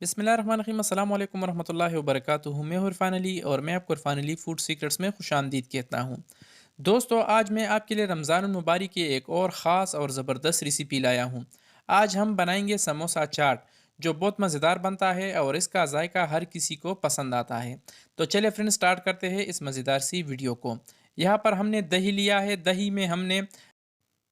बिस्मिल्लाहिर्रहमानिर्रहीम अस्सलाम वालेकुम रहमतुल्लाहि व बरकातुहू। मैं हूँ इरफान अली और मैं आपको इरफान अली फूड सीक्रेट्स में खुशामदीद कहता हूँ। दोस्तों, आज मैं आपके लिए रमज़ान मुबारक की एक और ख़ास और ज़बरदस्त रेसिपी लाया हूँ। आज हम बनाएंगे समोसा चाट, जो बहुत मज़ेदार बनता है और इसका जायका हर किसी को पसंद आता है। तो चलिए फ्रेंड, स्टार्ट करते हैं इस मज़ेदार सी वीडियो को। यहाँ पर हमने दही लिया है। दही में हमने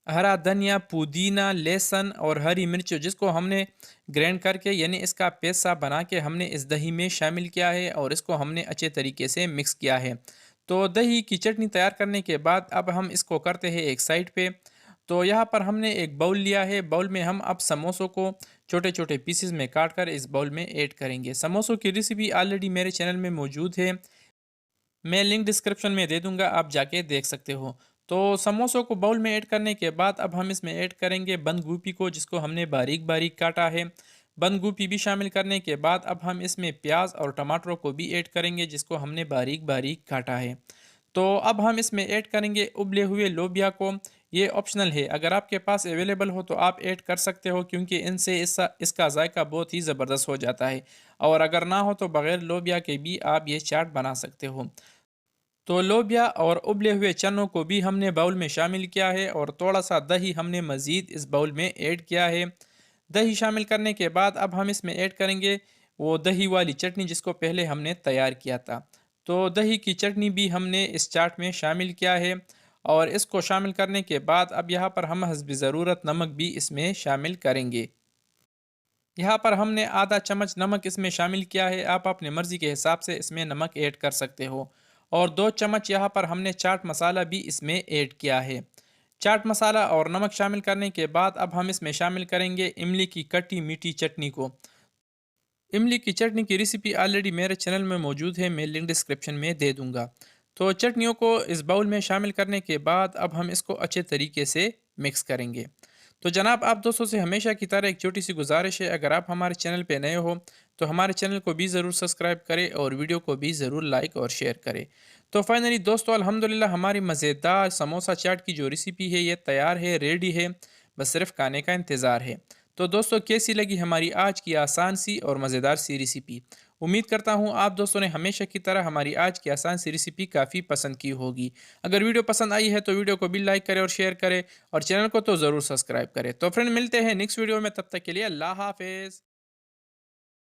हरा धनिया, पुदीना, लहसुन और हरी मिर्च, जिसको हमने ग्राइंड करके यानी इसका पेस्ट सा बना के हमने इस दही में शामिल किया है और इसको हमने अच्छे तरीके से मिक्स किया है। तो दही की चटनी तैयार करने के बाद अब हम इसको करते हैं एक साइड पे। तो यहाँ पर हमने एक बाउल लिया है। बाउल में हम अब समोसों को छोटे छोटे पीसेस में काट कर इस बाउल में ऐड करेंगे। समोसों की रेसिपी ऑलरेडी मेरे चैनल में मौजूद है। मैं लिंक डिस्क्रिप्शन में दे दूंगा, आप जाके देख सकते हो। तो समोसों को बाउल में ऐड करने के बाद अब हम इसमें ऐड करेंगे बंद गोभी को, जिसको हमने बारीक बारीक काटा है। बंद गोभी भी शामिल करने के बाद अब हम इसमें प्याज और टमाटरों को भी ऐड करेंगे, जिसको हमने बारीक बारीक काटा है। तो अब हम इसमें ऐड करेंगे उबले हुए लोबिया को। ये ऑप्शनल है, अगर आपके पास अवेलेबल हो तो आप ऐड कर सकते हो, क्योंकि इनसे इसका जायका बहुत ही ज़बरदस्त हो जाता है। और अगर ना हो तो बग़ैर लोबिया के भी आप ये चाट बना सकते हो। तो लोबिया और उबले हुए चनों को भी हमने बाउल में शामिल किया है और थोड़ा सा दही हमने मज़ीद इस बाउल में ऐड किया है। दही शामिल करने के बाद अब हम इसमें ऐड करेंगे वो दही वाली चटनी, जिसको पहले हमने तैयार किया था। तो दही की चटनी भी हमने इस चाट में शामिल किया है। और इसको शामिल करने के बाद अब यहाँ पर हम हस्ब ज़रूरत नमक भी इसमें शामिल करेंगे। यहाँ पर हमने आधा चम्मच नमक इसमें शामिल किया है। आप अपने मर्ज़ी के हिसाब से इसमें नमक ऐड कर सकते हो। और 2 चम्मच यहाँ पर हमने चाट मसाला भी इसमें ऐड किया है। चाट मसाला और नमक शामिल करने के बाद अब हम इसमें शामिल करेंगे इमली की खट्टी मीठी चटनी को। इमली की चटनी की रेसिपी ऑलरेडी मेरे चैनल में मौजूद है, मैं लिंक डिस्क्रिप्शन में दे दूंगा। तो चटनियों को इस बाउल में शामिल करने के बाद अब हम इसको अच्छे तरीके से मिक्स करेंगे। तो जनाब, आप दोस्तों से हमेशा की तरह एक छोटी सी गुजारिश है, अगर आप हमारे चैनल पे नए हो तो हमारे चैनल को भी ज़रूर सब्सक्राइब करें और वीडियो को भी ज़रूर लाइक और शेयर करें। तो फाइनली दोस्तों, अल्हम्दुलिल्लाह हमारी मज़ेदार समोसा चाट की जो रेसिपी है ये तैयार है, रेडी है। बस सिर्फ खाने का इंतज़ार है। तो दोस्तों, कैसी लगी हमारी आज की आसान सी और मज़ेदार सी रेसिपी? उम्मीद करता हूँ आप दोस्तों ने हमेशा की तरह हमारी आज की आसान सी रेसिपी काफ़ी पसंद की होगी। अगर वीडियो पसंद आई है तो वीडियो को भी लाइक करें और शेयर करें और चैनल को तो ज़रूर सब्सक्राइब करें। तो फ्रेंड, मिलते हैं नेक्स्ट वीडियो में, तब तक के लिए अल्लाह हाफ़िज़।